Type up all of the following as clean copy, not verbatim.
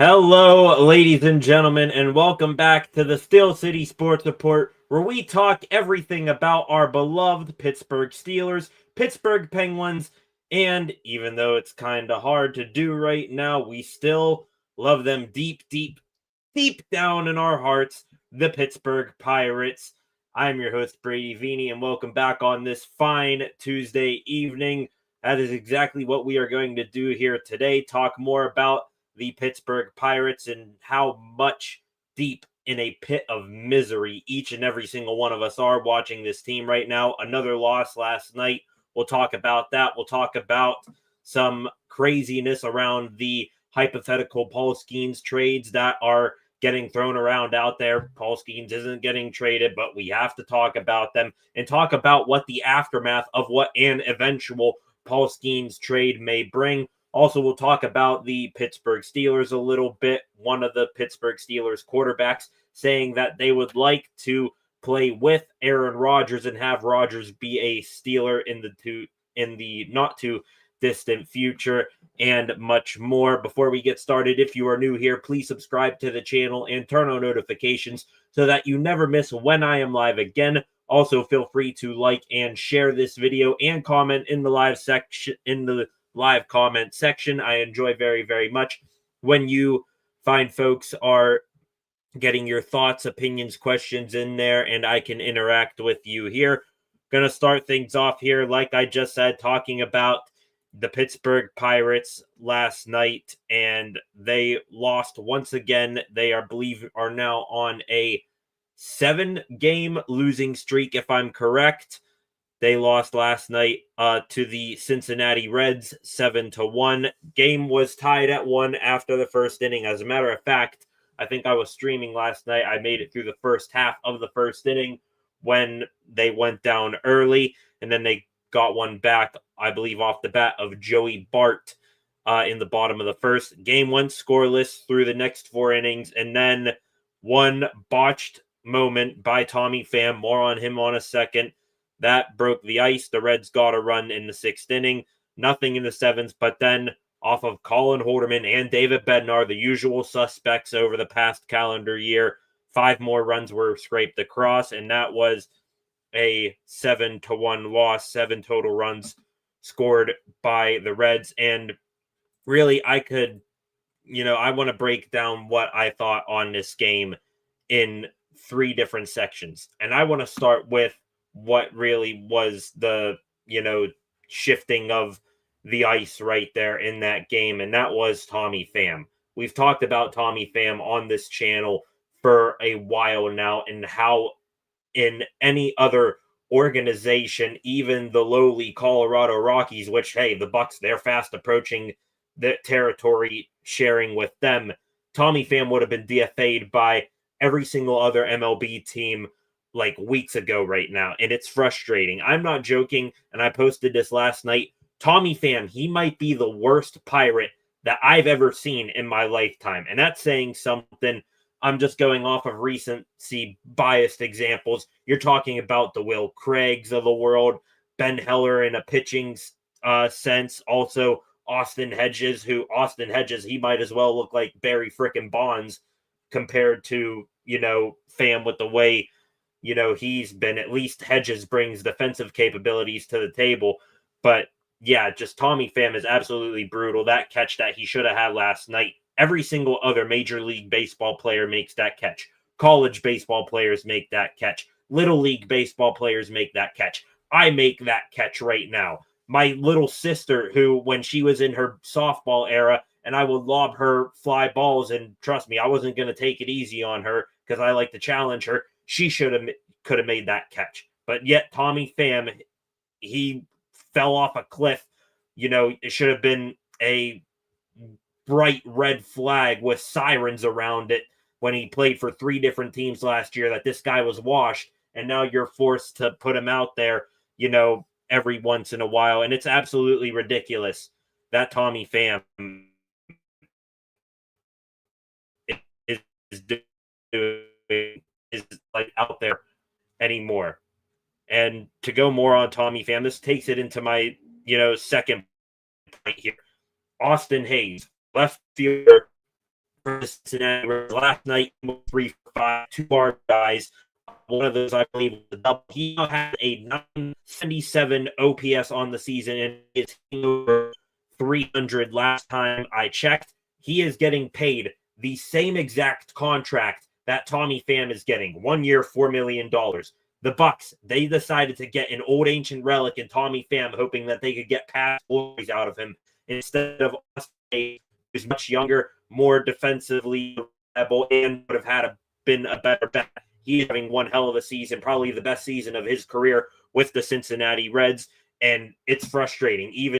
Hello, ladies and gentlemen, and welcome back to the Steel City Sports Report, where we talk everything about our beloved Pittsburgh Steelers, Pittsburgh Penguins, and even though it's kind of hard to do right now, we still love them deep, deep, deep down in our hearts, the Pittsburgh Pirates. I'm your host, Brady Vini, and welcome back on this fine Tuesday evening. That is exactly what we are going to do here today, talk more about the Pittsburgh Pirates and how much deep in a pit of misery each and every single one of us are watching this team right now. Another loss last night. We'll talk about that. We'll talk about some craziness around the hypothetical Paul Skenes trades that are getting thrown around out there. Paul Skenes isn't getting traded, but we have to talk about them and talk about what the aftermath of what an eventual Paul Skenes trade may bring. Also, we'll talk about the Pittsburgh Steelers a little bit. One of the Pittsburgh Steelers quarterbacks saying that they would like to play with Aaron Rodgers and have Rodgers be a Steeler in the not too distant future, and much more. Before we get started, if you are new here, please subscribe to the channel and turn on notifications so that you never miss when I am live again. Also, feel free to like and share this video and comment in the live comment section. I enjoy very, very much when you find folks are getting your thoughts, opinions, questions in there, and I can interact with you here. Gonna start things off here, like I just said, talking about the Pittsburgh Pirates last night, and they lost once again. They are now on a 7-game losing streak, if I'm correct. They lost last night to the Cincinnati Reds 7-1. Game was tied at 1 after the first inning. As a matter of fact, I think I was streaming last night. I made it through the first half of the first inning when they went down early, and then they got one back, I believe, off the bat of Joey Bart in the bottom of the first. Game went scoreless through the next 4 innings, and then one botched moment by Tommy Pham. More on him on a second. That broke the ice. The Reds got a run in the 6th inning. Nothing in the 7th, but then off of Colin Holderman and David Bednar, the usual suspects over the past calendar year, 5 more runs were scraped across, and that was a 7-1 loss. 7 total runs scored by the Reds. And really, I want to break down what I thought on this game in 3 different sections. And I want to start with what really was the, shifting of the ice right there in that game, and that was Tommy Pham. We've talked about Tommy Pham on this channel for a while now, and how in any other organization, even the lowly Colorado Rockies, which, hey, the Bucs, they're fast approaching the territory sharing with them, Tommy Pham would have been DFA'd by every single other MLB team like weeks ago right now, and it's frustrating. I'm not joking, and I posted this last night. Tommy Pham, he might be the worst Pirate that I've ever seen in my lifetime, and that's saying something. I'm just going off of recency biased examples. You're talking about the Will Craigs of the world, Ben Heller in a pitching sense, also Austin Hedges, he might as well look like Barry frickin' Bonds compared to, Pham with the way he's been. At least Hedges brings defensive capabilities to the table. But yeah, just Tommy Pham is absolutely brutal. That catch that he should have had last night, every single other Major League Baseball player makes that catch. College baseball players make that catch. Little League baseball players make that catch. I make that catch right now. My little sister, who, when she was in her softball era, and I would lob her fly balls, and trust me, I wasn't going to take it easy on her because I like to challenge her. She could have made that catch. But yet Tommy Pham, he fell off a cliff. It should have been a bright red flag with sirens around it when he played for 3 different teams last year that this guy was washed, and now you're forced to put him out there, every once in a while. And it's absolutely ridiculous that Tommy Pham is doing is like out there anymore. And to go more on Tommy Pham, this takes it into my, second point here. Austin Hayes, left fielder for Cincinnati. Last night, 3 for 5, 2 RBIs. One of those, I believe, was a double. He now has a 977 OPS on the season and is over 300 last time I checked. He is getting paid the same exact contract that Tommy Pham is getting. 1 year, $4 million. The Bucs, they decided to get an old ancient relic in Tommy Pham, hoping that they could get past boys out of him instead of Austin, who's much younger, more defensively able, and would have been a better bet. He's having one hell of a season, probably the best season of his career with the Cincinnati Reds, and it's frustrating. Even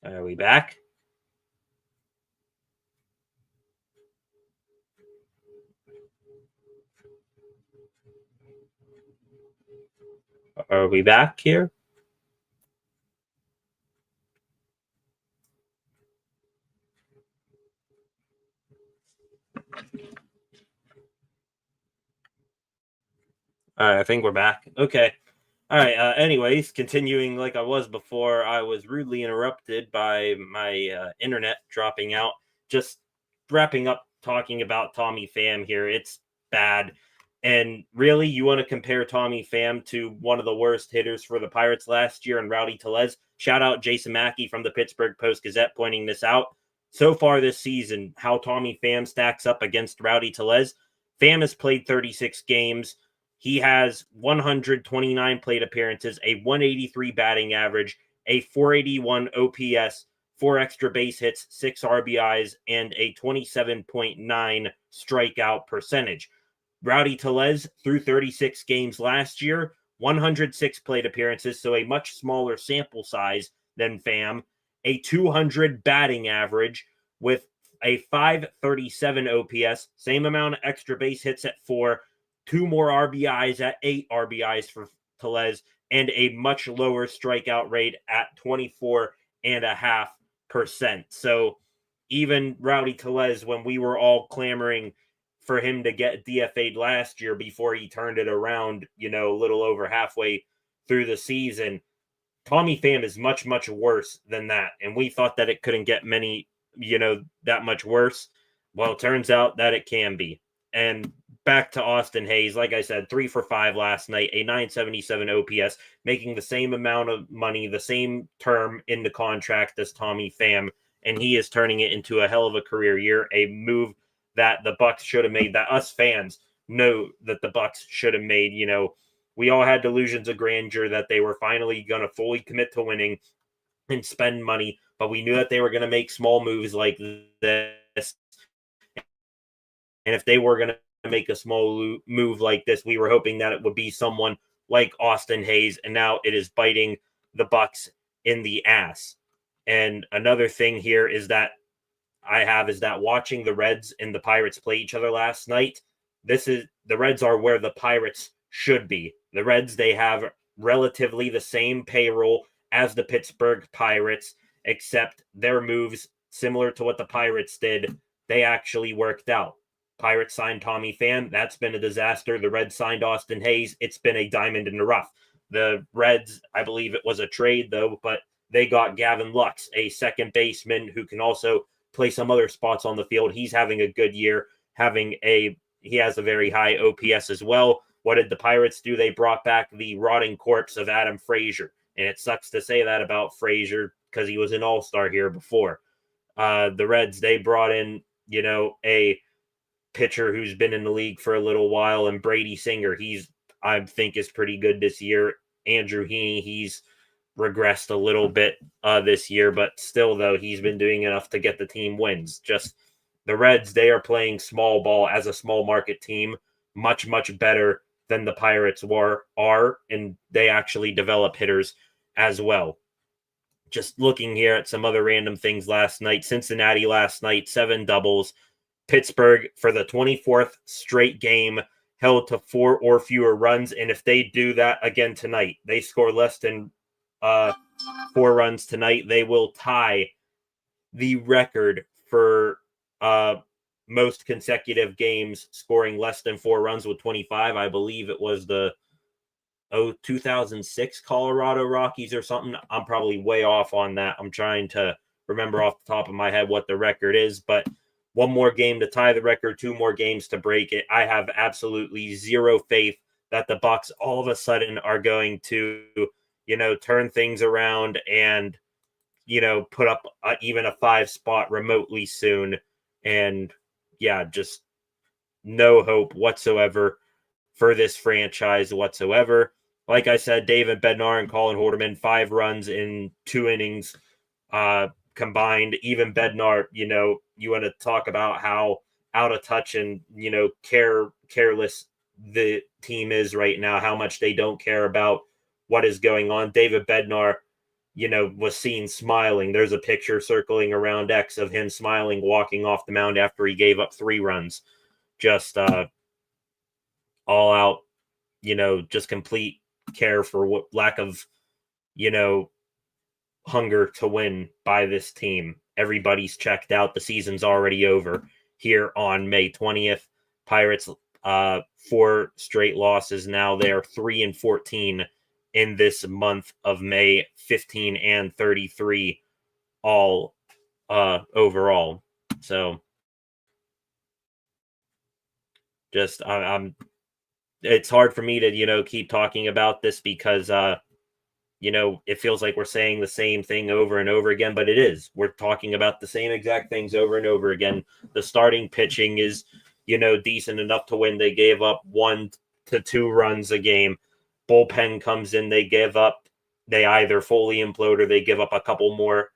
are we back? Are we back here? All right, I think we're back. Okay. All right. Anyways, continuing like I was before, I was rudely interrupted by my internet dropping out. Just wrapping up talking about Tommy Pham here. It's bad. And really, you want to compare Tommy Pham to one of the worst hitters for the Pirates last year and Rowdy Tellez? Shout out Jason Mackey from the Pittsburgh Post-Gazette pointing this out. So far this season, how Tommy Pham stacks up against Rowdy Tellez. Pham has played 36 games. He has 129 plate appearances, a 183 batting average, a 481 OPS, 4 extra base hits, 6 RBIs, and a 27.9 strikeout percentage. Rowdy Tellez through 36 games last year, 106 plate appearances, so a much smaller sample size than Pham, a 200 batting average with a 537 OPS, same amount of extra base hits at 4, 2 more RBIs at 8 RBIs for Tellez, and a much lower strikeout rate at 24.5%. So even Rowdy Tellez, when we were all clamoring for him to get DFA'd last year before he turned it around, a little over halfway through the season, Tommy Pham is much, much worse than that. And we thought that it couldn't get that much worse. Well, it turns out that it can be. And back to Austin Hayes, like I said, 3 for 5 last night, a 977 OPS, making the same amount of money, the same term in the contract as Tommy Pham, and he is turning it into a hell of a career year, a move that the Bucs should have made, that us fans know that the Bucs should have made. We all had delusions of grandeur that they were finally going to fully commit to winning and spend money, but we knew that they were going to make small moves like this. And if they were going to make a small move like this, we were hoping that it would be someone like Austin Hayes, and now it is biting the Bucs in the ass. And another thing here is that watching the Reds and the Pirates play each other last night, the Reds are where the Pirates should be. The Reds, they have relatively the same payroll as the Pittsburgh Pirates, except their moves, similar to what the Pirates did, they actually worked out. Pirates signed Tommy Pham. That's been a disaster. The Reds signed Austin Hayes. It's been a diamond in the rough. The Reds, I believe it was a trade, though, but they got Gavin Lux, a second baseman who can also play some other spots on the field. He's having a good year, he has a very high OPS as well. What did the Pirates do? They brought back the rotting corpse of Adam Frazier. And it sucks to say that about Frazier because he was an all-star here before. The Reds, they brought in, a pitcher who's been in the league for a little while, and Brady Singer, I think is pretty good this year. Andrew Heaney, he's regressed a little bit this year, but still, though, he's been doing enough to get the team wins. Just the Reds, they are playing small ball as a small market team, much, much better than the Pirates are, and they actually develop hitters as well. Just looking here at some other random things last night. Cincinnati last night, 7 doubles. Pittsburgh, for the 24th straight game, held to 4 or fewer runs. And if they do that again tonight, they score less than 4 runs tonight, they will tie the record for most consecutive games scoring less than 4 runs with 25. I believe it was the 2006 Colorado Rockies or something. I'm probably way off on that. I'm trying to remember off the top of my head what the record is, but 1 more game to tie the record, 2 more games to break it. I have absolutely zero faith that the Bucs all of a sudden are going to, turn things around and, put up even a 5 spot remotely soon. And yeah, just no hope whatsoever for this franchise whatsoever. Like I said, David Bednar and Colin Horderman, 5 runs in 2 innings combined. Even Bednar, you want to talk about how out of touch and, careless the team is right now, how much they don't care about what is going on. David Bednar, was seen smiling. There's a picture circling around X of him smiling, walking off the mound after he gave up 3 runs. Just all out, just complete care for what lack of, hunger to win by this team. Everybody's checked out. The season's already over here on May 20th. Pirates, 4 straight losses now. They are 3-14 in this month of May, 15-33 all overall. So just I'm it's hard for me to, keep talking about this because, it feels like we're saying the same thing over and over again, but it is. We're talking about the same exact things over and over again. The starting pitching is, decent enough to win. They gave up 1 to 2 runs a game. Bullpen comes in, they either fully implode or they give up a couple more.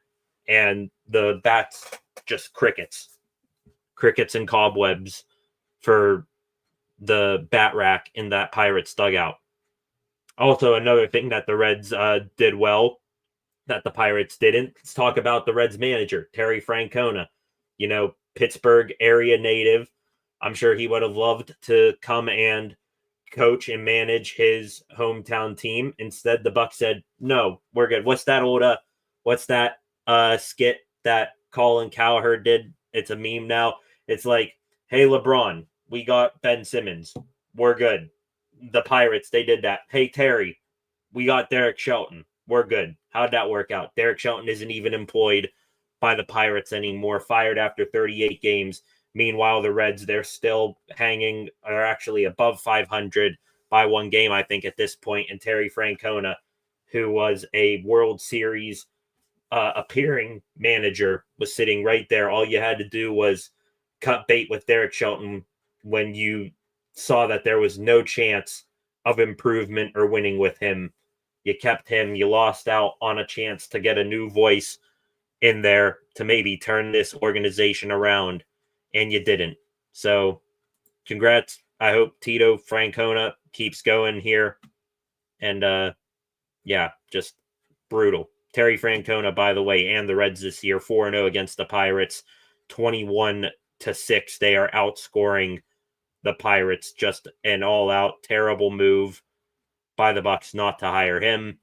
And the bats, just crickets and cobwebs for the bat rack in that Pirates dugout. Also, another thing that the Reds did well that the Pirates didn't. Let's talk about the Reds manager, Terry Francona. Pittsburgh area native. I'm sure he would have loved to come and coach and manage his hometown team. Instead, the Bucs said, "No, we're good." What's that skit that Colin Cowherd did? It's a meme now. It's like, "Hey, LeBron, we got Ben Simmons. We're good." The Pirates, they did that. "Hey, Terry, we got Derek Shelton. We're good." How'd that work out? Derek Shelton isn't even employed by the Pirates anymore, fired after 38 games. Meanwhile, the Reds, they're still are actually above 500 by 1 game, I think, at this point. And Terry Francona, who was a World Series appearing manager, was sitting right there. All you had to do was cut bait with Derek Shelton when you saw that there was no chance of improvement or winning with him. You kept him. You lost out on a chance to get a new voice in there to maybe turn this organization around, and you didn't. So congrats. I hope Tito Francona keeps going here. And just brutal. Terry Francona, by the way, and the Reds this year, 4-0 against the Pirates, 21-6. They are outscoring the Pirates. Just an all-out terrible move by the Bucs not to hire him.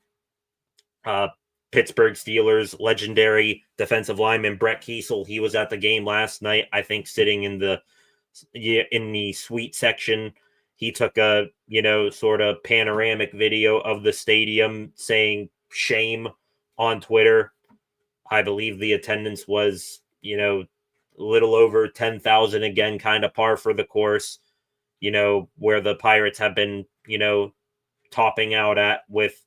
Pittsburgh Steelers legendary defensive lineman Brett Kiesel, he was at the game last night, I think, sitting in the suite section. He took a sort of panoramic video of the stadium saying shame on Twitter. I believe the attendance was a little over 10,000, again, kind of par for the course, where the Pirates have been topping out at with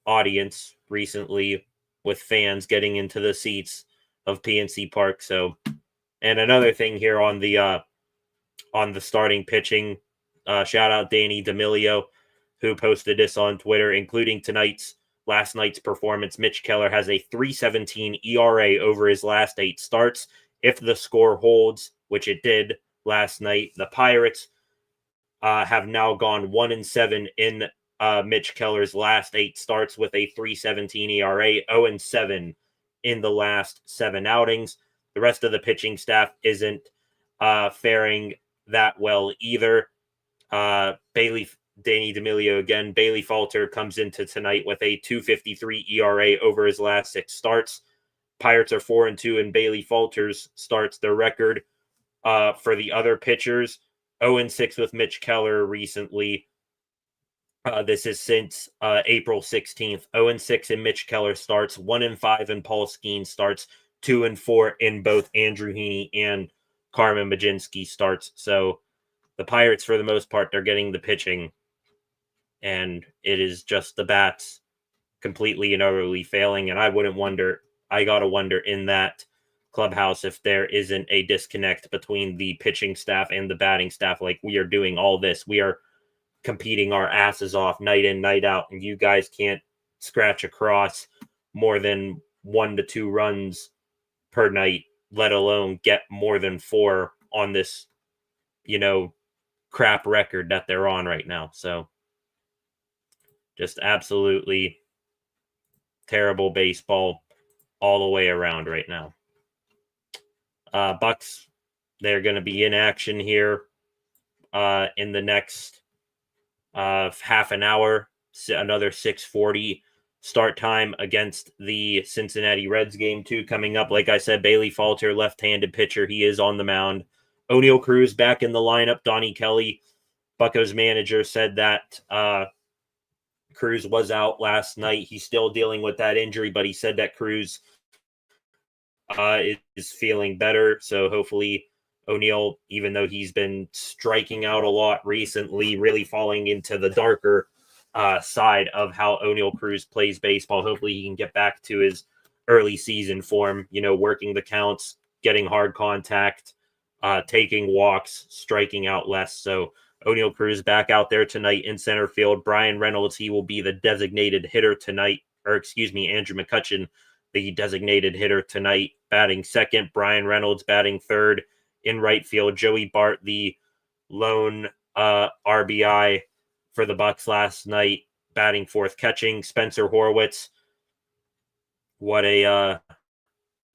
audience recently. with fans getting into the seats of PNC Park. So, and another thing here on the starting pitching, shout out Danny D'Amelio, who posted this on Twitter, including last night's performance. Mitch Keller has a 3.17 ERA over his last 8 starts. If the score holds, which it did last night, the Pirates have now gone 1-7 in Mitch Keller's last 8 starts with a 3.17 ERA, 0-7 in the last 7 outings. The rest of the pitching staff isn't faring that well either. Danny D'Amelio again. Bailey Falter comes into tonight with a 2.53 ERA over his last 6 starts. Pirates are 4-2 in Bailey Falter's starts. Their record for the other pitchers, 0-6 with Mitch Keller recently. This is since April 16th. 0-6 in Mitch Keller starts, 1-5 in Paul Skenes starts, 2-4 in both Andrew Heaney and Carmen Mlodzinski starts. So the Pirates, for the most part, they're getting the pitching, and it is just the bats completely and utterly failing. And I gotta wonder in that clubhouse if there isn't a disconnect between the pitching staff and the batting staff. Like, we are doing all this, we are competing our asses off night in, night out, and you guys can't scratch across more than 1 to 2 runs per night, let alone get more than 4 on this, crap record that they're on right now. So just absolutely terrible baseball all the way around right now. Bucs, they're going to be in action here in the next half an hour. Another 6:40 start time against the Cincinnati Reds game 2 coming up. Like I said, Bailey Falter, left-handed pitcher, he is on the mound. O'Neal Cruz back in the lineup. Donnie Kelly, Bucco's manager, said that Cruz was out last night. He's still dealing with that injury, but he said that Cruz is feeling better. So hopefully O'Neal, even though he's been striking out a lot recently, really falling into the darker side of how O'Neal Cruz plays baseball, hopefully he can get back to his early season form, working the counts, getting hard contact, taking walks, striking out less. So O'Neal Cruz back out there tonight in center field. Brian Reynolds, he will be the designated hitter tonight, Andrew McCutchen, the designated hitter tonight, batting second. Brian Reynolds batting third. In right field, Joey Bart, the lone RBI for the Bucs last night, batting fourth. Catching, Spencer Horwitz. What a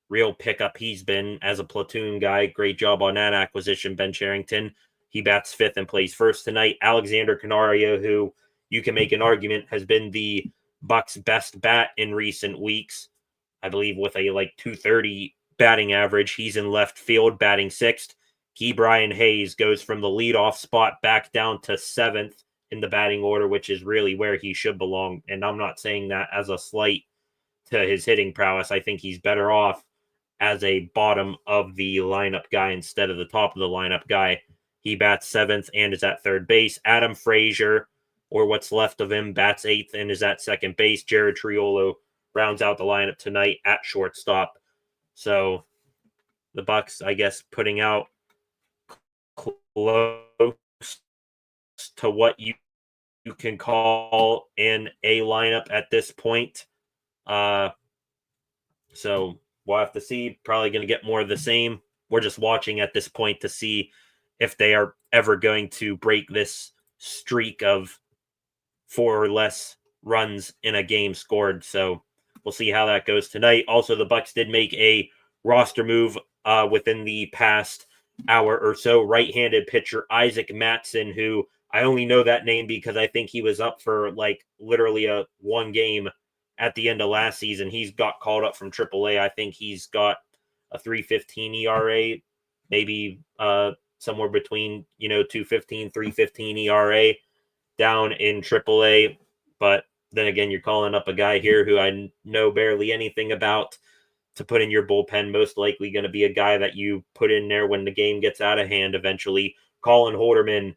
real pickup he's been as a platoon guy. Great job on that acquisition, Ben Cherington. He bats fifth and plays first tonight. Alexander Canario, who you can make an argument has been the Bucs' best bat in recent weeks, I believe with a 230 batting average. He's in left field batting sixth. Brian Hayes goes from the leadoff spot back down to 7th in the batting order, which is really where he should belong. And I'm not saying that as a slight to his hitting prowess. I think he's better off as a bottom of the lineup guy instead of the top of the lineup guy. He bats 7th and is at third base. Adam Frazier, or what's left of him, bats 8th and is at second base. Jared Triolo rounds out the lineup tonight at shortstop. So the Bucs, I guess, putting out close to what you can call an A lineup at this point. So we'll have to see. Probably going to get more of the same. We're just watching at this point to see if they are ever going to break this streak of 4 or less runs in a game scored. So we'll see how that goes tonight. Also, the Bucs did make a roster move within the past hour or so. Right-handed pitcher Isaac Mattson, who I only know that name because I think he was up for literally a 1 game at the end of last season. He's got called up from AAA. I think he's got a 3.15 ERA, maybe somewhere between 2.15, 3.15 ERA down in AAA. But then again, you're calling up a guy here who I know barely anything about to put in your bullpen. Most likely going to be a guy that you put in there when the game gets out of hand eventually. Colin Holderman,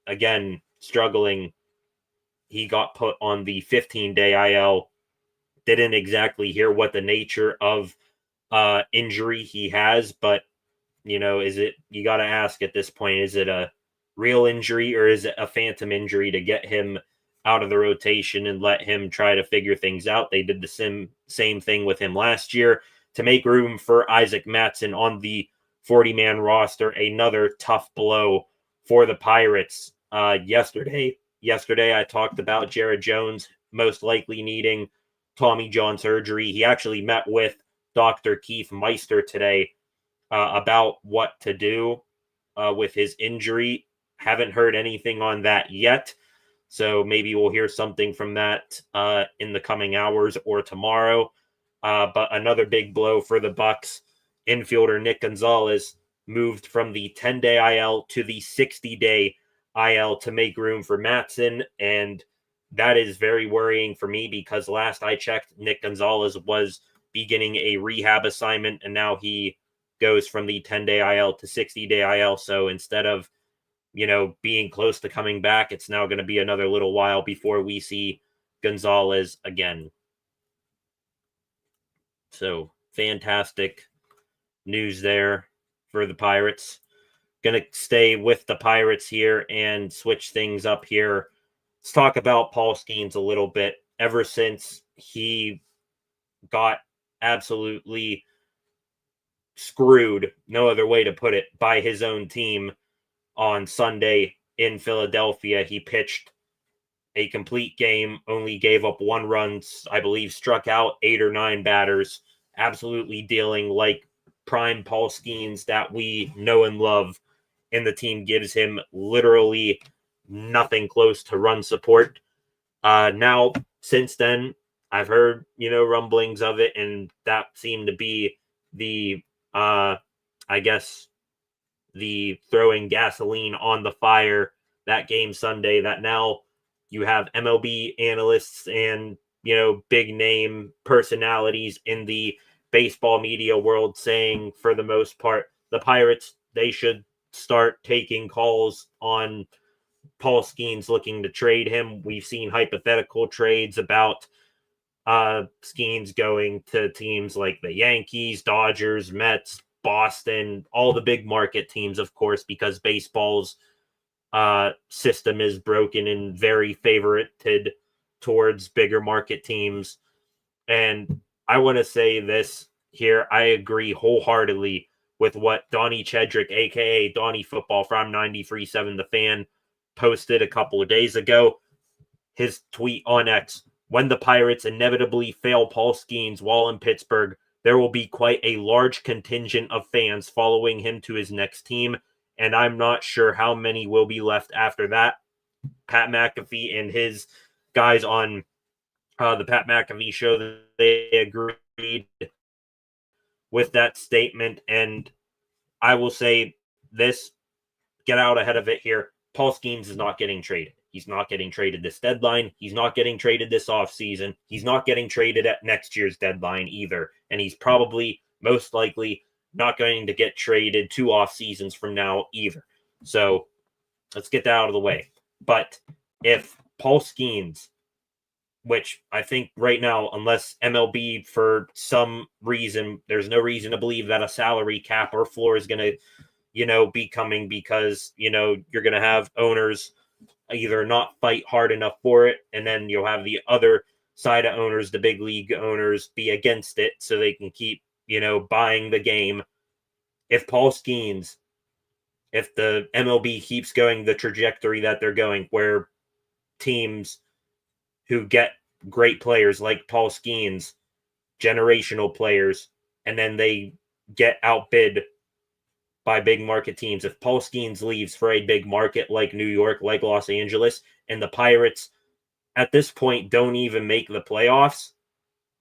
again, struggling. He got put on the 15-day IL didn't exactly hear what the nature of injury he has, but is it, you got to ask at this point, is it a real injury or is it a phantom injury to get him out of the rotation and let him try to figure things out? They did the same thing with him last year to make room for Isaac Mattson on the 40-man roster. Another tough blow for the Pirates. Yesterday I talked about Jared Jones most likely needing Tommy John surgery. He actually met with Dr. Keith Meister today about what to do with his injury. Haven't heard anything on that yet, so maybe we'll hear something from that in the coming hours or tomorrow. But another big blow for the Bucs. Infielder Nick Gonzalez moved from the 10-day IL to the 60-day IL to make room for Mattson, and that is very worrying for me because last I checked, Nick Gonzalez was beginning a rehab assignment, and now he goes from the 10-day IL to 60-day IL. So instead of, being close to coming back, it's now going to be another little while before we see Gonzalez again. So fantastic news there for the Pirates. Going to stay with the Pirates here and switch things up here. Let's talk about Paul Skenes a little bit. Ever since he got absolutely screwed, no other way to put it, by his own team on Sunday in Philadelphia, he pitched a complete game, only gave up 1 run, I believe struck out 8 or 9 batters, absolutely dealing like prime Paul Skenes that we know and love, and the team gives him literally nothing close to run support. Now, since then, I've heard, rumblings of it, and that seemed to be the, I guess, the throwing gasoline on the fire that game Sunday, that now you have MLB analysts and, big name personalities in the baseball media world saying, for the most part, the Pirates, they should start taking calls on Paul Skenes looking to trade him. We've seen hypothetical trades about Skenes going to teams like the Yankees, Dodgers, Mets, Boston, all the big market teams, of course, because baseball's system is broken and very favorited towards bigger market teams. And I want to say this here. I agree wholeheartedly with what Donnie Chedrick, a.k.a. Donnie Football from 93.7 The Fan, posted a couple of days ago. His tweet on X: when the Pirates inevitably fail Paul Skenes while in Pittsburgh, there will be quite a large contingent of fans following him to his next team, and I'm not sure how many will be left after that. Pat McAfee and his guys on the Pat McAfee show, they agreed with that statement, and I will say this, get out ahead of it here. Paul Skenes is not getting traded. He's not getting traded this deadline. He's not getting traded this offseason. He's not getting traded at next year's deadline either. And he's probably, most likely, not going to get traded 2 off seasons from now either. So let's get that out of the way. But if Paul Skenes, which I think right now, unless MLB for some reason, there's no reason to believe that a salary cap or floor is going to, be coming, because, you're going to have owners either not fight hard enough for it, and then you'll have the other side of owners, the big league owners, be against it so they can keep, buying the game. If Paul Skenes, if the MLB keeps going the trajectory that they're going, where teams who get great players like Paul Skenes, generational players, and then they get outbid by big market teams. If Paul Skenes leaves for a big market like New York, like Los Angeles, and the Pirates at this point don't even make the playoffs,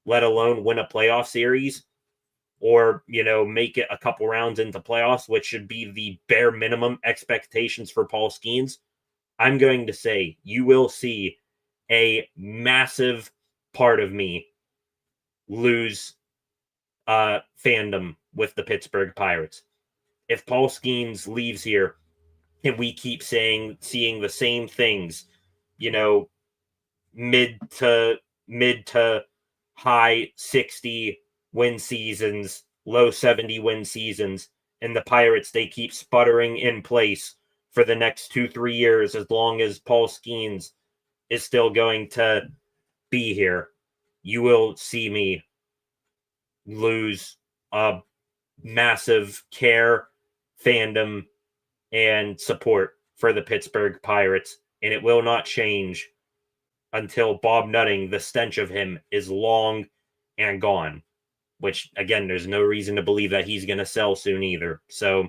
let alone win a playoff series, or, make it a couple rounds into playoffs, which should be the bare minimum expectations for Paul Skenes, I'm going to say you will see a massive part of me lose fandom with the Pittsburgh Pirates. If Paul Skenes leaves here and we keep seeing the same things, mid to high 60 win seasons, low 70 win seasons, and the Pirates, they keep sputtering in place for the next 2-3 years as long as Paul Skenes is still going to be here. You will see me lose a massive care, fandom, and support for the Pittsburgh Pirates, and it will not change until Bob Nutting, the stench of him, is long and gone, which, again, there's no reason to believe that he's going to sell soon either. So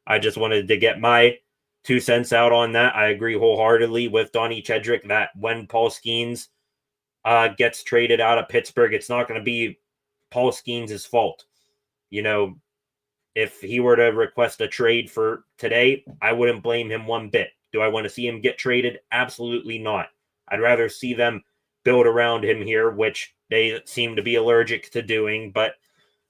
I just wanted to get my 2 cents out on that. I agree wholeheartedly with Donnie Chedrick that when Paul Skenes gets traded out of Pittsburgh, it's not going to be Paul Skenes' fault. You know, if he were to request a trade for today, I wouldn't blame him one bit. Do I want to see him get traded? Absolutely not. I'd rather see them build around him here, which they seem to be allergic to doing. But,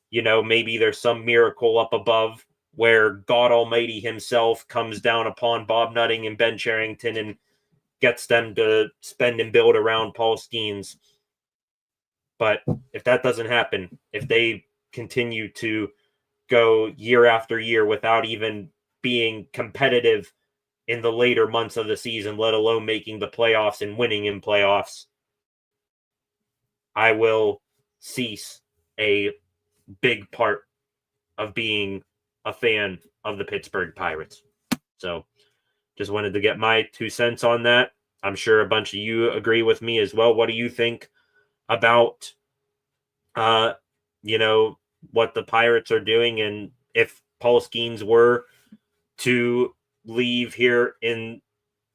you know, maybe there's some miracle up above where God Almighty himself comes down upon Bob Nutting and Ben Cherington and gets them to spend and build around Paul Skenes. But if that doesn't happen, if they continue to go year after year without even being competitive in the later months of the season, let alone making the playoffs and winning in playoffs, I will cease a big part of being a fan of the Pittsburgh Pirates. So just wanted to get my 2 cents on that. I'm sure a bunch of you agree with me as well. What do you think about, what the Pirates are doing? And if Paul Skenes were to leave here in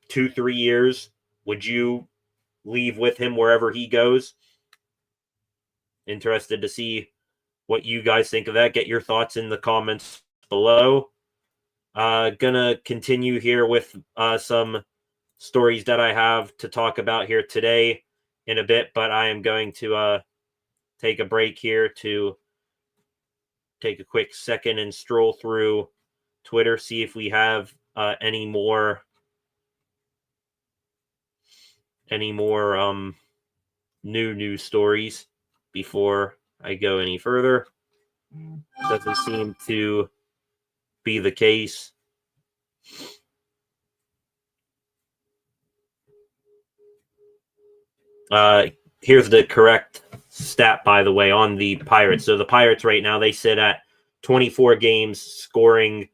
2-3 years, would you leave with him wherever he goes? Interested to see what you guys think of that. Get your thoughts in the comments below. Gonna continue here with some stories that I have to talk about here today in a bit, but I am going to take a break here to take a quick second and stroll through Twitter, see if we have any more new news stories before I go any further. Doesn't seem to be the case. Here's the correct stat, by the way, on the Pirates. So the Pirates right now, they sit at 24 games scoring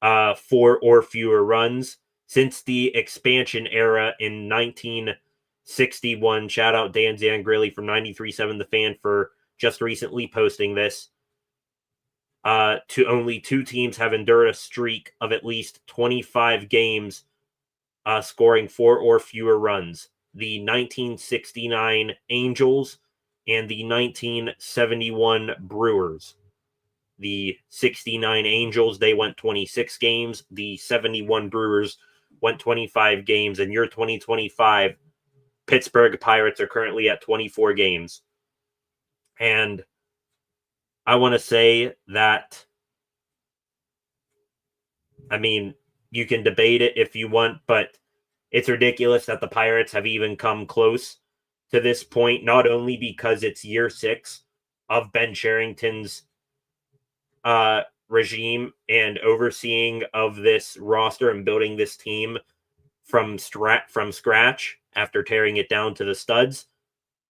4 or fewer runs. Since the expansion era in 1961, shout out Dan Zangrilli from 93.7 The Fan for just recently posting this, to only 2 teams have endured a streak of at least 25 games scoring 4 or fewer runs. The 1969 Angels and the 1971 Brewers. The 69 Angels, they went 26 games. The 71 Brewers went 25 games. And year 2025, Pittsburgh Pirates are currently at 24 games. And I want to say that, I mean, you can debate it if you want, but it's ridiculous that the Pirates have even come close to this point, not only because it's year 6 of Ben Cherington's regime and overseeing of this roster and building this team from scratch after tearing it down to the studs,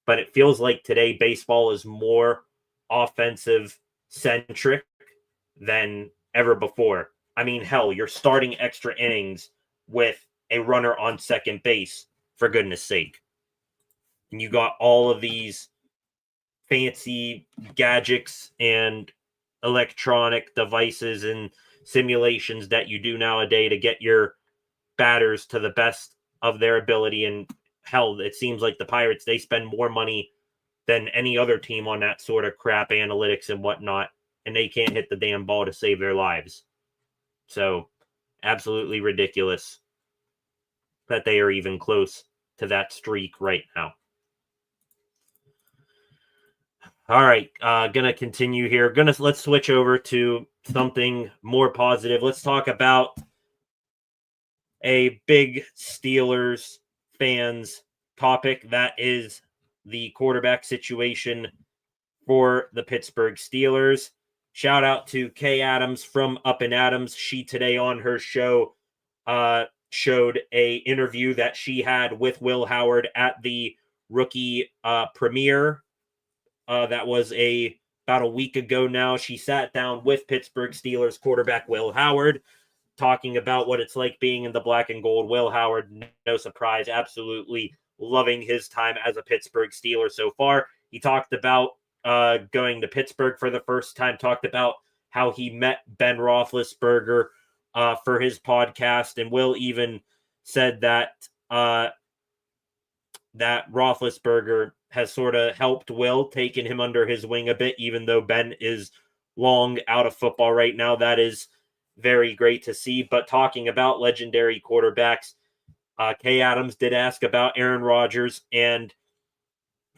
but it feels like today baseball is more offensive centric than ever before. I mean, hell, you're starting extra innings with a runner on second base, for goodness sake. And you got all of these fancy gadgets and electronic devices and simulations that you do nowadays to get your batters to the best of their ability. And hell, it seems like the Pirates, they spend more money than any other team on that sort of crap analytics and whatnot, and they can't hit the damn ball to save their lives. So absolutely ridiculous that they are even close to that streak right now. All right, gonna continue here. Let's switch over to something more positive. Let's talk about a big Steelers fans topic, that is the quarterback situation for the Pittsburgh Steelers. Shout out to Kay Adams from Up and Adams. She today on her show showed a interview that she had with Will Howard at the rookie premiere. That was about a week ago now. She sat down with Pittsburgh Steelers quarterback Will Howard, talking about what it's like being in the black and gold. Will Howard, no surprise, absolutely loving his time as a Pittsburgh Steeler so far. He talked about going to Pittsburgh for the first time, talked about how he met Ben Roethlisberger for his podcast, and Will even said that that Roethlisberger has sort of helped Will, taken him under his wing a bit, even though Ben is long out of football right now. That is very great to see. But talking about legendary quarterbacks, Kay Adams did ask about Aaron Rodgers, and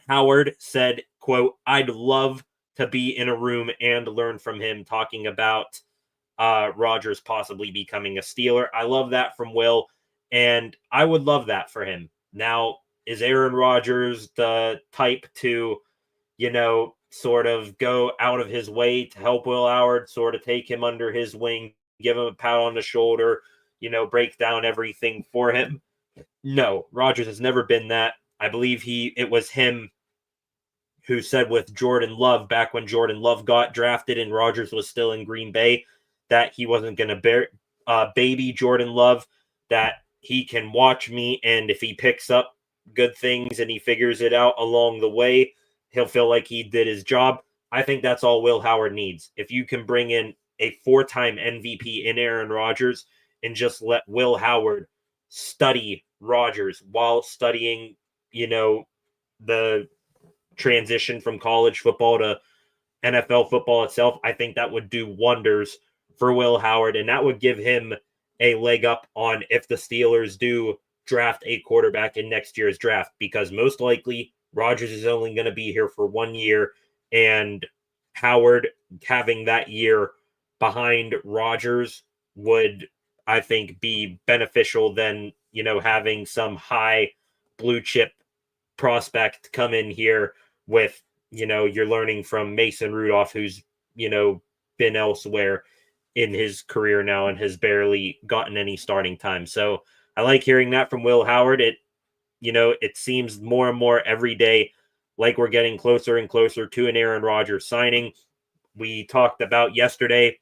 Howard said, quote, "I'd love to be in a room and learn from him," talking about Rodgers possibly becoming a Steeler. I love that from Will, and I would love that for him. Now, is Aaron Rodgers the type to, sort of go out of his way to help Will Howard, sort of take him under his wing, give him a pat on the shoulder, break down everything for him? No, Rodgers has never been that. I believe it was him who said with Jordan Love, back when Jordan Love got drafted and Rodgers was still in Green Bay, that he wasn't going to baby Jordan Love, that he can watch me, and if he picks up good things and he figures it out along the way, he'll feel like he did his job. I think that's all Will Howard needs. If you can bring in a 4-time MVP in Aaron Rodgers and just let Will Howard study Rodgers while studying, the transition from college football to NFL football itself, I think that would do wonders for Will Howard, and that would give him a leg up on if the Steelers do draft a quarterback in next year's draft, because most likely Rodgers is only going to be here for 1 year, and Howard having that year behind Rodgers would, I think, be beneficial than, having some high blue chip prospect come in here with, you're learning from Mason Rudolph, who's, been elsewhere in his career now and has barely gotten any starting time. So I like hearing that from Will Howard. It seems more and more every day like we're getting closer and closer to an Aaron Rodgers signing. We talked about yesterday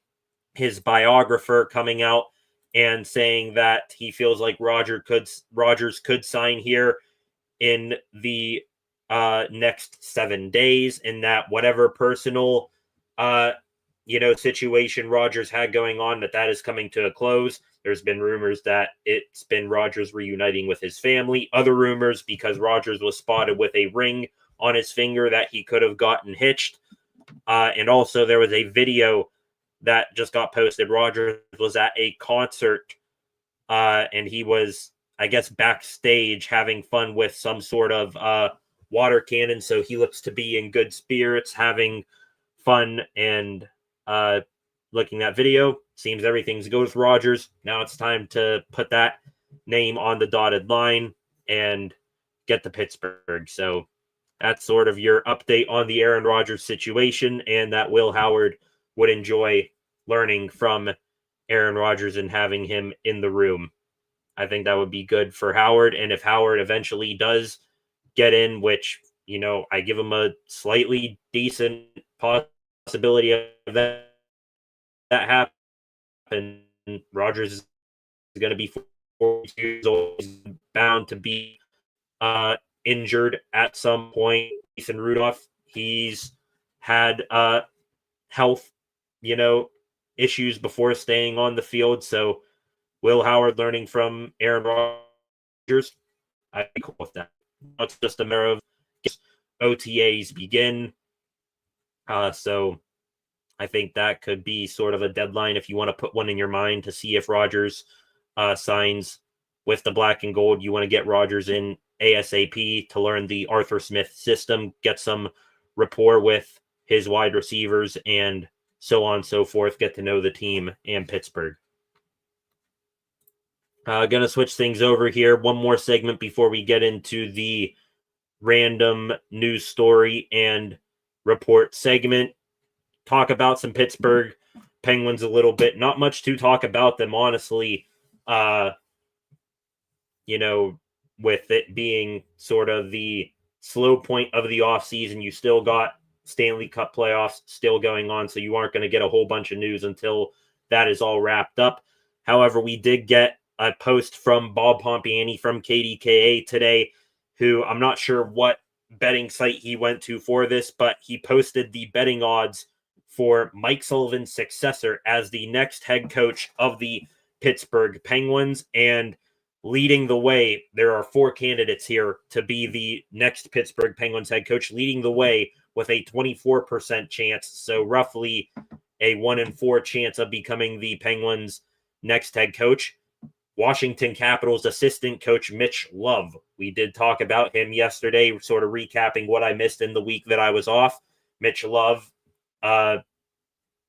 his biographer coming out and saying that he feels like Rodgers could sign here in the next 7 days, and that whatever personal situation Rodgers had going on, that is coming to a close. There's been rumors that it's been Rodgers reuniting with his family. Other rumors, because Rodgers was spotted with a ring on his finger, that he could have gotten hitched. And also there was a video that just got posted. Rodgers was at a concert and he was, I guess, backstage having fun with some sort of water cannon. So he looks to be in good spirits, having fun, and looking at video, seems everything's good with Rodgers. Now it's time to put that name on the dotted line and get to Pittsburgh. So that's sort of your update on the Aaron Rodgers situation, and that Will Howard would enjoy learning from Aaron Rodgers and having him in the room. I think that would be good for Howard. And if Howard eventually does get in, which, I give him a slightly decent possibility of that happen, Rodgers is going to be 42 years old. He's bound to be injured at some point. Mason Rudolph, he's had health, issues before staying on the field. So Will Howard learning from Aaron Rodgers, I'd be cool with that. It's just a matter of OTAs begin. So I think that could be sort of a deadline if you want to put one in your mind to see if Rodgers signs with the black and gold. You want to get Rodgers in ASAP to learn the Arthur Smith system, get some rapport with his wide receivers, and so on and so forth, get to know the team and Pittsburgh. Going to switch things over here. One more segment before we get into the random news story. And report segment. Talk about some Pittsburgh Penguins a little bit. Not much to talk about them, honestly. With it being sort of the slow point of the offseason, you still got Stanley Cup playoffs still going on, so you aren't going to get a whole bunch of news until that is all wrapped up. However, we did get a post from Bob Pompiani from KDKA today, who I'm not sure what betting site he went to for this, but he posted the betting odds for Mike Sullivan's successor as the next head coach of the Pittsburgh Penguins. And leading the way, there are 4 candidates here to be the next Pittsburgh Penguins head coach, leading the way with a 24% chance. So roughly a 1 in 4 chance of becoming the Penguins' next head coach. Washington Capitals assistant coach Mitch Love. We did talk about him yesterday, sort of recapping what I missed in the week that I was off. Mitch Love, don't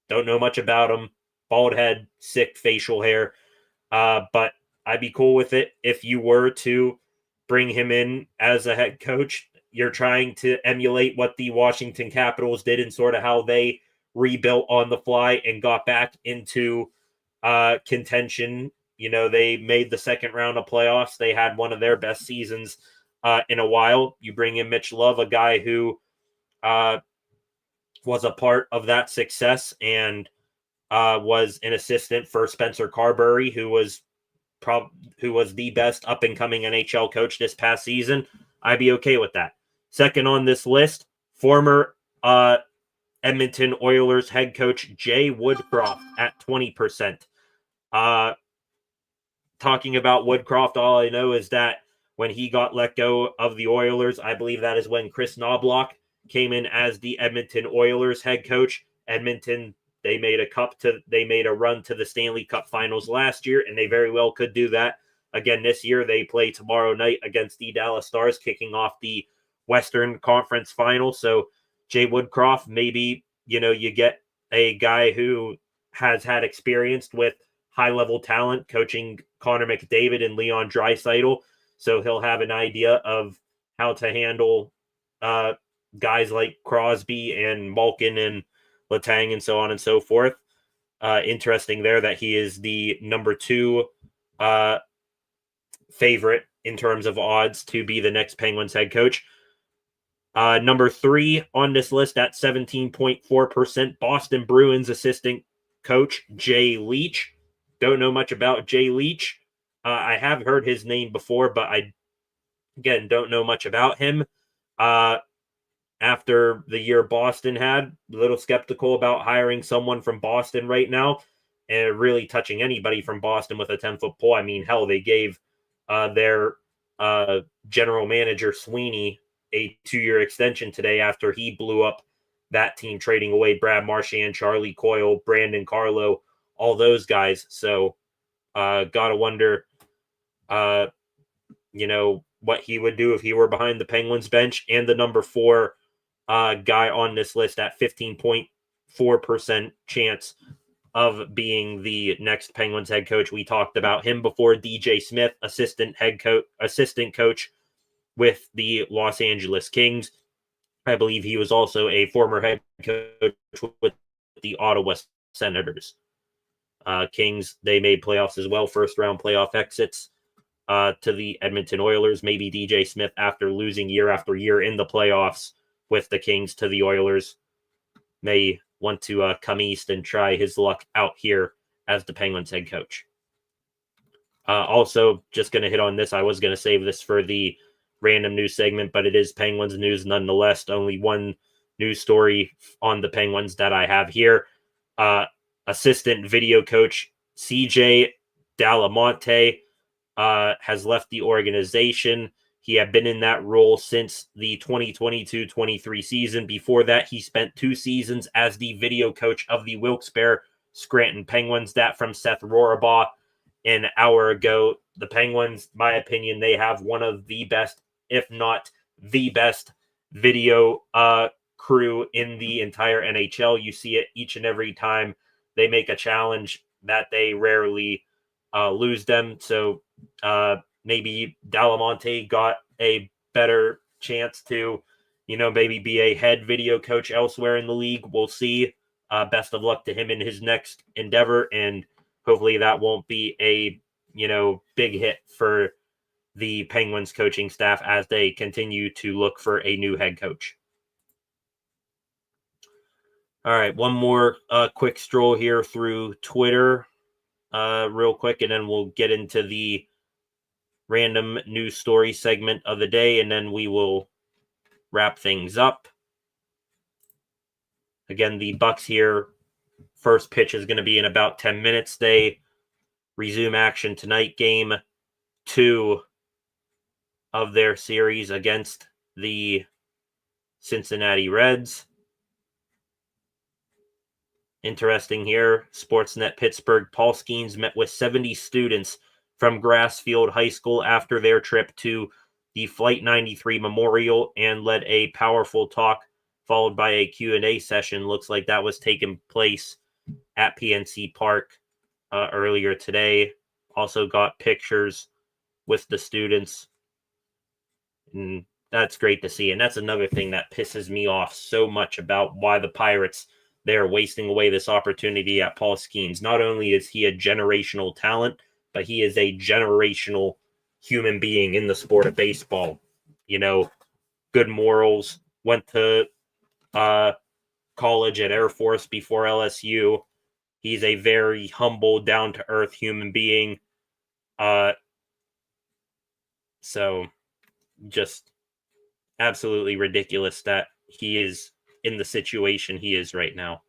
know much about him. Bald head, sick facial hair. But I'd be cool with it if you were to bring him in as a head coach. You're trying to emulate what the Washington Capitals did and sort of how they rebuilt on the fly and got back into contention. They made the second round of playoffs. They had one of their best seasons in a while. You bring in Mitch Love, a guy who was a part of that success and was an assistant for Spencer Carberry, who was the best up-and-coming NHL coach this past season. I'd be okay with that. Second on this list, former Edmonton Oilers head coach Jay Woodcroft at 20%. Talking about Woodcroft, all I know is that when he got let go of the Oilers, I believe that is when Chris Knobloch came in as the Edmonton Oilers head coach. Edmonton, they made a run to the Stanley Cup Finals last year, and they very well could do that again this year. They play tomorrow night against the Dallas Stars, kicking off the Western Conference Final. So Jay Woodcroft, maybe, you get a guy who has had experience with high-level talent, coaching Connor McDavid and Leon Draisaitl, so he'll have an idea of how to handle guys like Crosby and Malkin and Letang and so on and so forth. Interesting there that he is the number 2 favorite in terms of odds to be the next Penguins head coach. Number 3 on this list at 17.4%, Boston Bruins assistant coach Jay Leach. Don't know much about Jay Leach. I have heard his name before, but I, again, don't know much about him. After the year Boston had, a little skeptical about hiring someone from Boston right now and really touching anybody from Boston with a 10-foot pole. I mean, hell, they gave their general manager Sweeney a 2-year extension today after he blew up that team, trading away Brad Marchand, Charlie Coyle, Brandon Carlo, all those guys. So gotta wonder, what he would do if he were behind the Penguins bench. And the number 4 guy on this list at 15.4% chance of being the next Penguins head coach. We talked about him before. DJ Smith, assistant coach with the Los Angeles Kings. I believe he was also a former head coach with the Ottawa Senators. Kings, they made playoffs as well, first round playoff exits to the Edmonton Oilers. Maybe DJ Smith, after losing year after year in the playoffs with the Kings to the Oilers, may want to come east and try his luck out here as the Penguins head coach. Also, just going to hit on this. I was going to save this for the random news segment, but it is Penguins news nonetheless. Only one news story on the Penguins that I have here. Assistant video coach CJ Delamonte has left the organization. He had been in that role since the 2022-23 season. Before that, he spent 2 seasons as the video coach of the Wilkes-Barre Scranton Penguins. That from Seth Rorabaugh an hour ago. The Penguins, my opinion, they have one of the best, if not the best, video crew in the entire NHL. You see it each and every time they make a challenge that they rarely lose them. So maybe Delamonte got a better chance to maybe be a head video coach elsewhere in the league. We'll see. Best of luck to him in his next endeavor, and hopefully that won't be a, big hit for the Penguins coaching staff as they continue to look for a new head coach. All right, one more quick stroll here through Twitter real quick, and then we'll get into the random news story segment of the day, and then we will wrap things up. Again, the Bucs here, first pitch is going to be in about 10 minutes. They resume action tonight, game 2 of their series against the Cincinnati Reds. Interesting here, Sportsnet Pittsburgh, Paul Skenes met with 70 students from Grassfield High School after their trip to the Flight 93 Memorial and led a powerful talk followed by a Q&A session. Looks like that was taking place at PNC Park earlier today. Also got pictures with the students. And that's great to see. And that's another thing that pisses me off so much about why the Pirates, they're wasting away this opportunity at Paul Skenes. Not only is he a generational talent, but he is a generational human being in the sport of baseball. Good morals, went to college at Air Force before LSU. He's a very humble, down-to-earth human being. So just absolutely ridiculous that he is in the situation he is right now.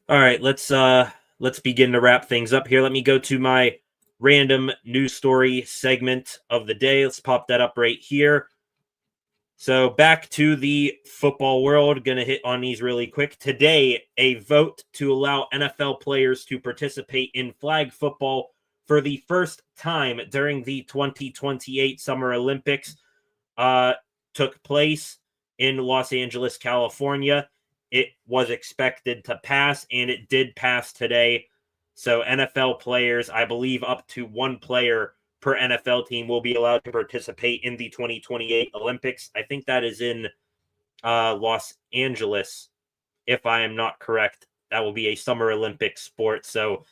All right, let's begin to wrap things up here. Let me go to my random news story segment of the day. Let's pop that up right here. So back to the football world, going to hit on these really quick. Today, a vote to allow NFL players to participate in flag football for the first time during the 2028 Summer Olympics took place in Los Angeles, California. It was expected to pass, and it did pass today. So NFL players, I believe up to one player per NFL team will be allowed to participate in the 2028 Olympics. I think that is in Los Angeles, if I am not correct. That will be a Summer Olympic sport. So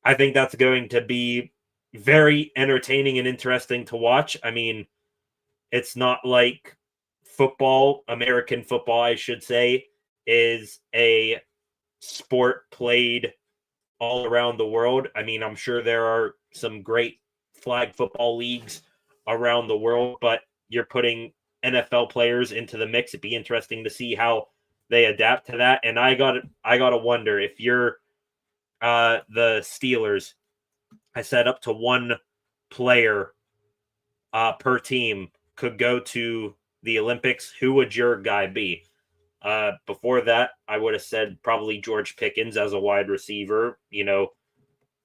I think that's going to be very entertaining and interesting to watch. I mean, it's not like football, American football, I should say, is a sport played all around the world. I mean, I'm sure there are some great flag football leagues around the world, but you're putting NFL players into the mix. It'd be interesting to see how they adapt to that. And I gotta wonder if you're the Steelers. I said up to one player per team could go to the Olympics. Who would your guy be? Before that, I would have said probably George Pickens as a wide receiver.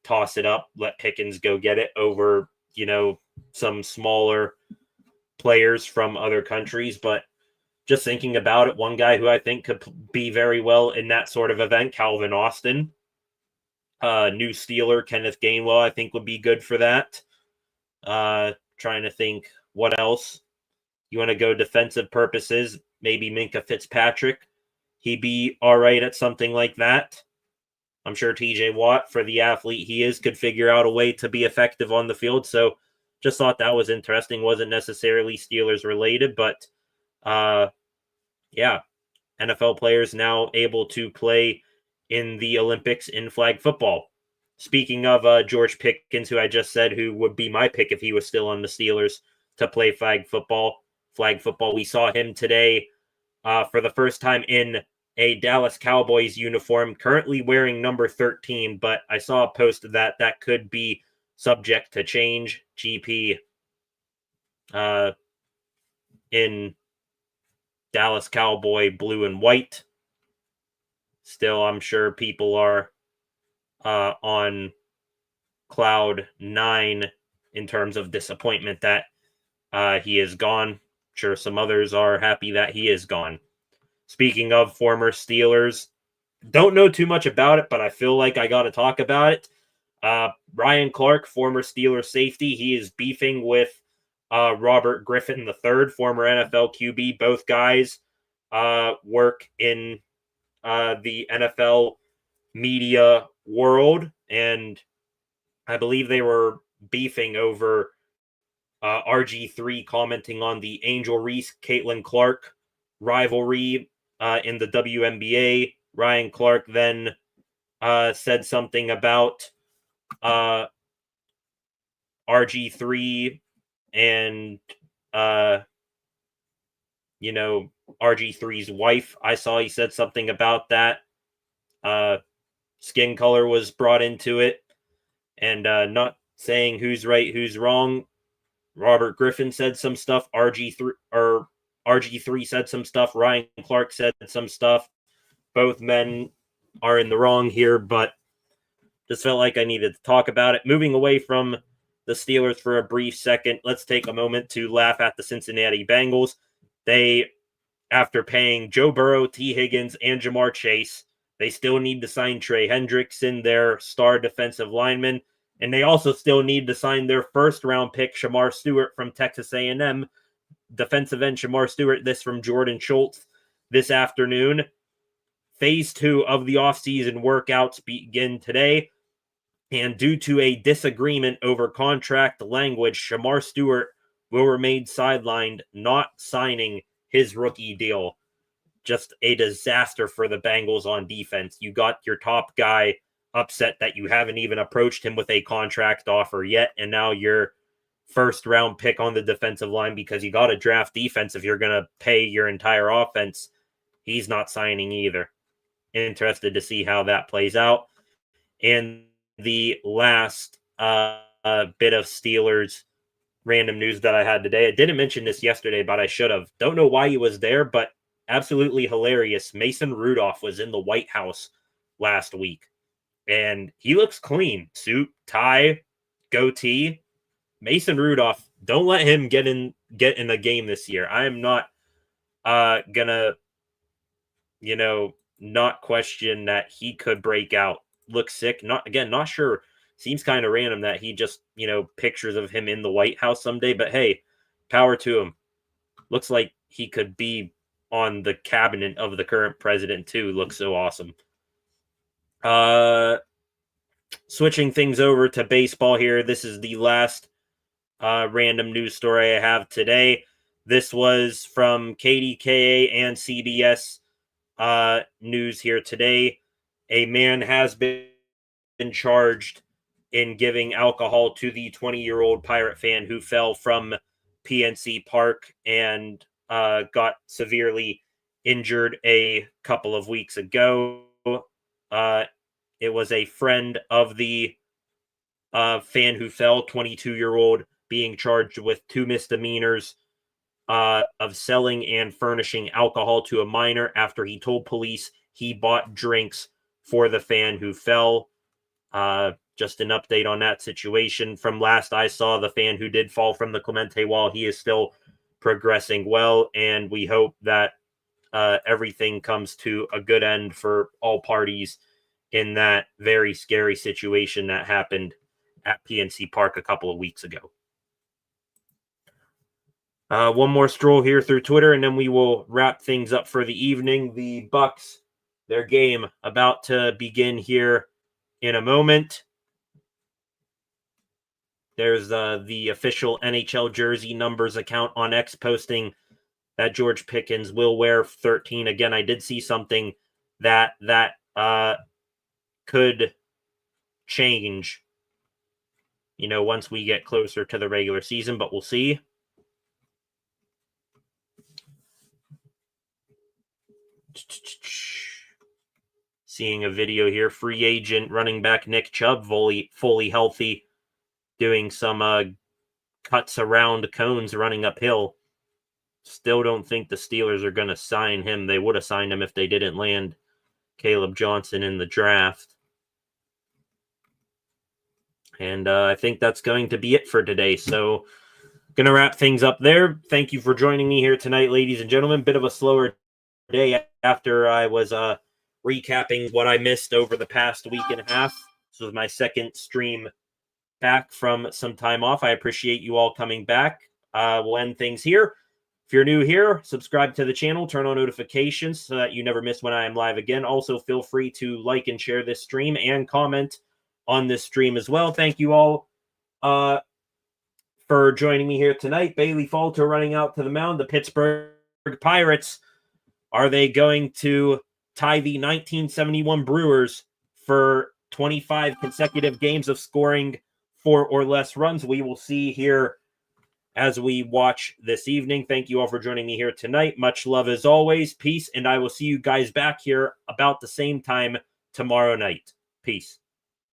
Toss it up, let Pickens go get it over, some smaller players from other countries. But just thinking about it, one guy who I think could be very well in that sort of event, Calvin Austin. New Steeler, Kenneth Gainwell, I think would be good for that. Trying to think what else. You want to go defensive purposes, maybe Minka Fitzpatrick. He'd be all right at something like that. I'm sure TJ Watt, for the athlete he is, could figure out a way to be effective on the field. So just thought that was interesting. Wasn't necessarily Steelers related, but yeah, NFL players now able to play in the Olympics in flag football. Speaking of George Pickens, who I just said who would be my pick if he was still on the Steelers to play flag football. We saw him today for the first time in a Dallas Cowboys uniform, currently wearing number 13, but I saw a post that could be subject to change. GP in Dallas Cowboy blue and white. Still, I'm sure people are on cloud 9 in terms of disappointment that he is gone. Sure, some others are happy that he is gone. Speaking of former Steelers, don't know too much about it, but I feel like I got to talk about it. Ryan Clark, former Steelers safety, he is beefing with Robert Griffin III, former NFL QB. Both guys work in the NFL media world, and I believe they were beefing over RG3 commenting on the Angel Reese Caitlin Clark rivalry in the WNBA. Ryan Clark then said something about RG3 and RG3's wife. I saw he said something about that. Skin color was brought into it, and not saying who's right, who's wrong. Robert Griffin said some stuff. RG3 said some stuff. Ryan Clark said some stuff. Both men are in the wrong here, but just felt like I needed to talk about it. Moving away from the Steelers for a brief second, let's take a moment to laugh at the Cincinnati Bengals. They, after paying Joe Burrow, T. Higgins, and Jamar Chase, they still need to sign Trey Hendrickson, their star defensive lineman, and they also still need to sign their first-round pick, Shamar Stewart from Texas A&M. Defensive end Shamar Stewart, this from Jordan Schultz this afternoon. Phase 2 of the offseason workouts begin today, and due to a disagreement over contract language, Shamar Stewart will remain sidelined, not signing his rookie deal. Just a disaster for the Bengals on defense. You got your top guy upset that you haven't even approached him with a contract offer yet, and now your first round pick on the defensive line, because you got to draft defense if you're going to pay your entire offense, he's not signing either. Interested to see how that plays out. And the last bit of Steelers random news that I had today, I didn't mention this yesterday, but I should have. Don't know why he was there, but absolutely hilarious. Mason Rudolph was in the White House last week, and he looks clean. Suit, tie, goatee. Mason Rudolph, don't let him get in a game this year. I am not gonna, not question that he could break out. Look sick. Not sure. Seems kind of random that he just, pictures of him in the White House someday, but hey, power to him. Looks like he could be on the cabinet of the current president too. Looks so awesome. Switching things over to baseball here. This is the last random news story I have today. This was from KDKA and CBS news here today. A man has been charged in giving alcohol to the 20-year-old Pirate fan who fell from PNC Park and got severely injured a couple of weeks ago. It was a friend of the fan who fell, 22-year-old, being charged with 2 misdemeanors of selling and furnishing alcohol to a minor after he told police he bought drinks for the fan who fell. Just an update on that situation. From last I saw, the fan who did fall from the Clemente wall, he is still progressing well, and we hope that everything comes to a good end for all parties in that very scary situation that happened at PNC Park a couple of weeks ago. One more stroll here through Twitter, and then we will wrap things up for the evening. The Bucs, their game about to begin here in a moment. There's the official NHL jersey numbers account on X posting that George Pickens will wear 13. Again, I did see something that could change, once we get closer to the regular season, but we'll see. Seeing a video here, free agent running back Nick Chubb, fully healthy, doing some cuts around cones running uphill. Still don't think the Steelers are going to sign him. They would have signed him if they didn't land Caleb Johnson in the draft. And I think that's going to be it for today. So, going to wrap things up there. Thank you for joining me here tonight, ladies and gentlemen. Bit of a slower day after I was recapping what I missed over the past week and a half. This was my second stream back from some time off. I appreciate you all coming back. we'll end things here. If you're new here, subscribe to the channel, turn on notifications so that you never miss when I am live again. Also, feel free to like and share this stream and comment on this stream as well. Thank you all for joining me here tonight. Bailey Falter running out to the mound. The Pittsburgh Pirates, are they going to tie the 1971 Brewers for 25 consecutive games of scoring 4 or less runs? We will see here as we watch this evening. Thank you all for joining me here tonight. Much love as always. Peace, and I will see you guys back here about the same time tomorrow night. Peace.